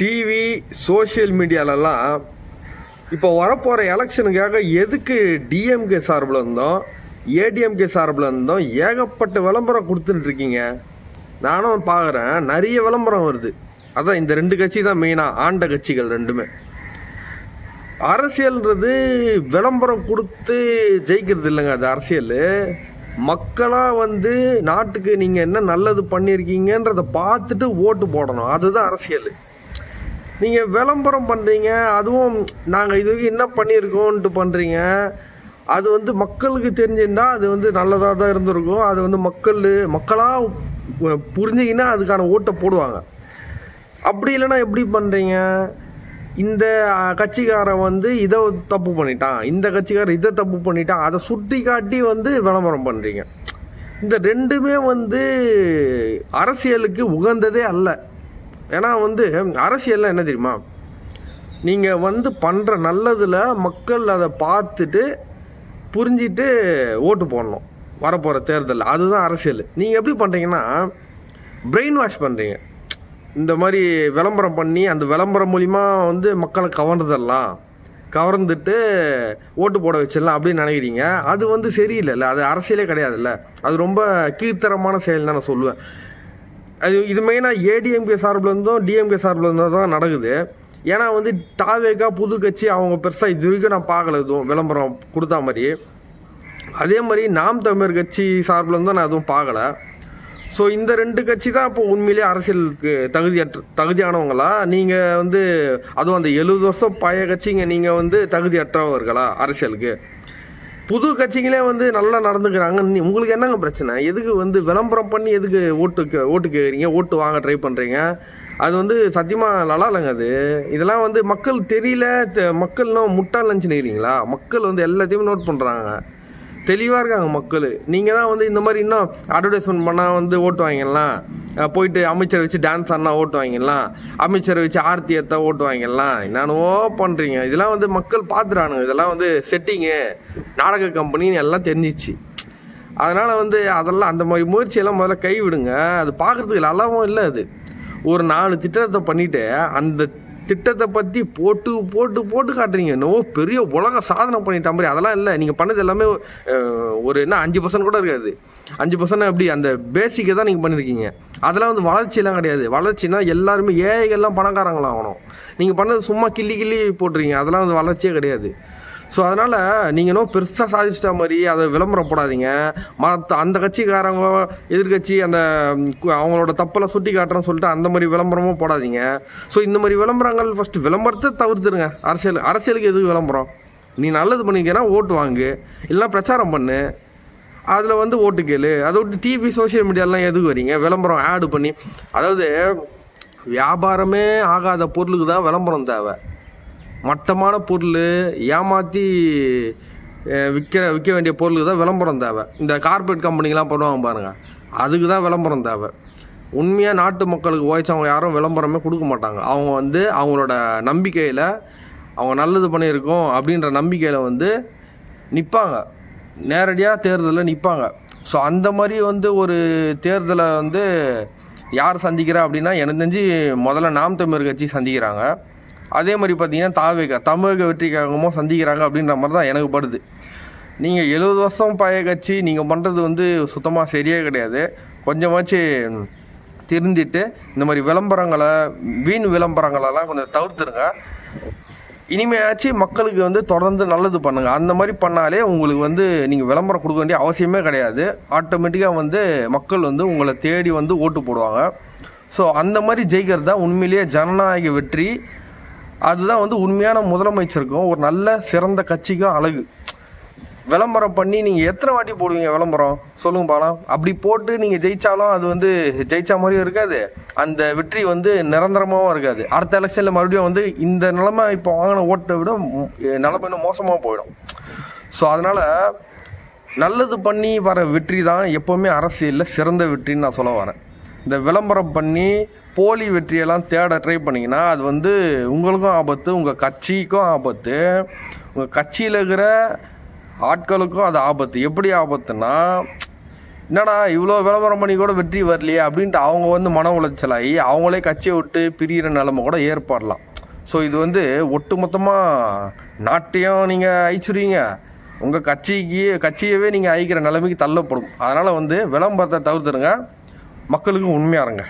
TV, social மீடியாலலாம் இப்போ வரப்போகிற எலெக்ஷனுக்காக எதுக்கு டிஎம்கே சார்பில் இருந்தோம், ஏடிஎம்கே சார்பில் இருந்தோம் ஏகப்பட்ட விளம்பரம் கொடுத்துட்டுருக்கீங்க. நானும் பார்க்குறேன், நிறைய விளம்பரம் வருது. அதான் இந்த ரெண்டு கட்சி தான் மெயினாக ஆண்ட கட்சிகள் ரெண்டுமே. அரசியல்ன்றது விளம்பரம் கொடுத்து ஜெயிக்கிறது இல்லைங்க. அது அரசியல். மக்களாக நாட்டுக்கு நீங்கள் என்ன நல்லது பண்ணியிருக்கீங்கன்றதை பார்த்துட்டு ஓட்டு போடணும். அதுதான் அரசியல். நீங்கள் விளம்பரம் பண்ணுறீங்க, அதுவும் நாங்கள் இது வரைக்கும் என்ன பண்ணியிருக்கோன்ட்டு பண்ணுறீங்க. அது மக்களுக்கு தெரிஞ்சிருந்தால் அது நல்லதாக தான் இருந்திருக்கும். அது மக்களாக புரிஞ்சிங்கன்னா அதுக்கான ஓட்டை போடுவாங்க. அப்படி இல்லைன்னா எப்படி பண்ணுறீங்க? இந்த கட்சிக்காரன் இதை தப்பு பண்ணிட்டான், இந்த கட்சிக்காரன் இதை தப்பு பண்ணிட்டான், அதை சுட்டி காட்டி விளம்பரம் பண்ணுறீங்க. இந்த ரெண்டுமே அரசியலுக்கு உகந்ததே அல்ல. ஏன்னா அரசியல்லாம் என்ன தெரியுமா, நீங்கள் பண்ணுற நல்லதில் மக்கள் அதை பார்த்துட்டு புரிஞ்சிட்டு ஓட்டு போடணும் வரப்போகிற தேர்தலில். அதுதான் அரசியல். நீங்கள் எப்படி பண்ணுறீங்கன்னா, பிரெயின் வாஷ் பண்ணுறீங்க. இந்த மாதிரி விளம்பரம் பண்ணி அந்த விளம்பரம் மூலிமா மக்களை கவர்ந்துட்டு ஓட்டு போட வச்சிடலாம் அப்படின்னு நினைக்கிறீங்க. அது சரியில்லைல்ல. அது அரசியலே கிடையாதுல்ல. அது ரொம்ப கீழ்த்தரமான செயல் தான் நான் சொல்லுவேன். இது மெயினாக ஏடிஎம்கே சார்பில் இருந்தும் டிஎம்கே சார்பில் இருந்தும் தான் நடக்குது. ஏன்னா தாவேகா புது கட்சி அவங்க பெருசாக இது வரைக்கும் நான் பார்க்கல எதுவும் விளம்பரம் கொடுத்தா மாதிரி. அதே மாதிரி நாம் தமிழர் கட்சி சார்பில் இருந்தும் நான் எதுவும் பார்க்கல. ஸோ இந்த ரெண்டு கட்சி தான் இப்போ உண்மையிலேயே அரசியலுக்கு தகுதியானவங்களா? நீங்கள் அதுவும் அந்த 70 வருஷம் பழைய கட்சிங்க, நீங்கள் தகுதியற்றவர்களா அரசியலுக்கு? புது கட்சிங்களே நல்லா நடந்துக்கிறாங்க. உங்களுக்கு என்னங்க பிரச்சனை? எதுக்கு விளம்பரம் பண்ணி எதுக்கு ஓட்டு கேட்குறீங்க, ஓட்டு வாங்க ட்ரை பண்ணுறீங்க? அது சத்தியமாக நல்லா இல்லைங்க. அது இதெல்லாம் மக்கள் தெரியல, மக்கள் இன்னும் முட்டாள் நினச்சினுக்கிறீங்களா? மக்கள் எல்லாத்தையுமே நோட் பண்ணுறாங்க, தெளிவாக இருக்காங்க மக்கள். நீங்கள் தான் இந்த மாதிரி இன்னும் அட்வர்டைஸ்மெண்ட் பண்ணால் ஓட்டு வாங்கிடலாம், போயிட்டு அமைச்சரை வச்சு டான்ஸ் ஆடினா ஓட்டு வாங்கிடலாம், அமைச்சரை வச்சு ஆர்த்தி ஏற்ற ஓட்டு வாங்கிடலாம், என்னென்னவோ பண்ணுறீங்க. இதெல்லாம் மக்கள் பார்த்துறானுங்க. இதெல்லாம் செட்டிங்கு, நாடக கம்பெனின்னு எல்லாம் தெரிஞ்சிச்சு. அதனால் அதெல்லாம் அந்த மாதிரி முயற்சியெல்லாம் முதல்ல கை விடுங்க. அது பார்க்குறதுக்கு நல்லாவும் இல்லை. அது ஒரு 4 திட்டத்தை பண்ணிவிட்டு அந்த திட்டத்தை பற்றி போட்டு போட்டு போட்டு காட்டுறீங்க. என்னவோ பெரிய உலக சாதனை பண்ணிட்ட மாதிரி. அதெல்லாம் இல்லை. நீங்கள் பண்ணது எல்லாமே ஒரு 5% கூட இருக்காது. 5% எப்படி அந்த பேசிக்கை தான் நீங்கள் பண்ணியிருக்கீங்க. அதெல்லாம் வளர்ச்சியெல்லாம் கிடையாது. வளர்ச்சின்னா எல்லாருமே ஏழைகள்லாம் பணக்காரங்களாம் ஆகணும். நீங்கள் பண்ணது சும்மா கிள்ளி கிள்ளி போட்டுறீங்க. அதெல்லாம் வளர்ச்சியே கிடையாது. ஸோ அதனால் நீங்கள் இன்னும் பெருசாக சாதிச்சிட்டா மாதிரி அதை விளம்பரம் போடாதீங்க. அந்த கட்சிக்காரங்க எதிர்கட்சி அந்த அவங்களோட தப்பெல்லாம் சுட்டி காட்டுறேன்னு சொல்லிட்டு அந்த மாதிரி விளம்பரமும் போடாதீங்க. ஸோ இந்த மாதிரி விளம்பரங்கள் ஃபஸ்ட்டு விளம்பரத்தை தவிர்த்துருங்க. அரசியலுக்கு எதுக்கு விளம்பரம்? நீ நல்லது பண்ணிக்கிறேன்னா ஓட்டு வாங்கு, இல்லைனா பிரச்சாரம் பண்ணு, அதில் ஓட்டு கேளு. அதை விட்டு டிவி சோஷியல் மீடியாலாம் எதுக்கு வரீங்க? விளம்பரம் ஆடு பண்ணி, அதாவது வியாபாரமே ஆகாத பொருளுக்கு தான் விளம்பரம் தேவை. மட்டமான பொருள் ஏமாற்றி விற்க வேண்டிய பொருளுக்கு தான் விளம்பரம் தேவை. இந்த கார்பரேட் கம்பெனிக்கெலாம் பண்ணுவாங்க பாருங்கள், அதுக்கு தான் விளம்பரம் தேவை. உண்மையாக நாட்டு மக்களுக்கு உழைச்சவங்க யாரும் விளம்பரமே கொடுக்க மாட்டாங்க. அவங்க அவங்களோட நம்பிக்கையில், அவங்க நல்லது பண்ணியிருக்கோம் அப்படின்ற நம்பிக்கையில் நிற்பாங்க, நேரடியாக தேர்தலில் நிற்பாங்க. ஸோ அந்த மாதிரி ஒரு தேர்தலை யார் சந்திக்கிறா அப்படின்னா, எனக்கு தெரிஞ்சு முதல்ல நாம் தமிழர் கட்சி சந்திக்கிறாங்க. அதே மாதிரி பார்த்தீங்கன்னா தமிழக வெற்றிக்காகவும் சந்திக்கிறாங்க அப்படின்ற மாதிரி தான் எனக்கு படுது. நீங்கள் 70 வருஷம் பழைய கட்சி, நீங்கள் பண்ணுறது சுத்தமாக சரியே கிடையாது. கொஞ்சமாச்சு திருந்திட்டு இந்த மாதிரி விளம்பரங்களை, வீண் விளம்பரங்களெல்லாம் கொஞ்சம் தவிர்த்துருங்க. இனிமையாச்சு மக்களுக்கு தொடர்ந்து நல்லது பண்ணுங்கள். அந்த மாதிரி பண்ணாலே உங்களுக்கு நீங்கள் விளம்பரம் கொடுக்க வேண்டிய அவசியமே கிடையாது. ஆட்டோமேட்டிக்காக மக்கள் உங்களை தேடி ஓட்டு போடுவாங்க. ஸோ அந்த மாதிரி ஜெயிக்கிறது தான் உண்மையிலேயே ஜனநாயக வெற்றி. அதுதான் உண்மையான முதலமைச்சருக்கும் ஒரு நல்ல சிறந்த கட்சிக்கும் அழகு. விளம்பரம் பண்ணி நீங்கள் எத்தனை வாட்டி போடுவீங்க விளம்பரம்? சொல்லுங்க பாலாம். அப்படி போட்டு நீங்கள் ஜெயித்தாலும் அது ஜெயிச்சா மாதிரியும் இருக்காது, அந்த வெற்றி நிரந்தரமாகவும் இருக்காது. அடுத்த எலெக்ஷனில் மறுபடியும் இந்த நிலைமை இப்போ வாங்கின ஓட்டை விட நிலைமை இன்னும் மோசமாக போயிடும். ஸோ அதனால் நல்லது பண்ணி வர வெற்றி தான் எப்போவுமே அரசியலில் சிறந்த வெற்றின்னு நான் சொல்ல வரேன். இந்த விளம்பரம் பண்ணி போலி வெற்றியெல்லாம் தேட ட்ரை பண்ணிங்கன்னா அது உங்களுக்கும் ஆபத்து, உங்கள் கட்சிக்கும் ஆபத்து, உங்கள் கட்சியில் இருக்கிற ஆட்களுக்கும் அது ஆபத்து. எப்படி ஆபத்துன்னா, என்னடா இவ்வளோ விளம்பரம் பண்ணி கூட வெற்றி வரலையே அப்படின்ட்டு அவங்க வந்து மன உளைச்சலாகி அவங்களே கட்சியை விட்டு பிரிகிற நிலைமை கூட ஏற்படலாம். ஸோ இது வந்து ஒட்டுமொத்தமாக நாட்டையும் நீங்கள் அழிச்சுடுவீங்க, உங்கள் கட்சியவே நீங்கள் அழிக்கிற நிலைமைக்கு தள்ளப்படும். அதனால் வந்து விளம்பரத்தை தவிர்த்துருங்க, மக்களுக்கு உண்மையாக இருங்க.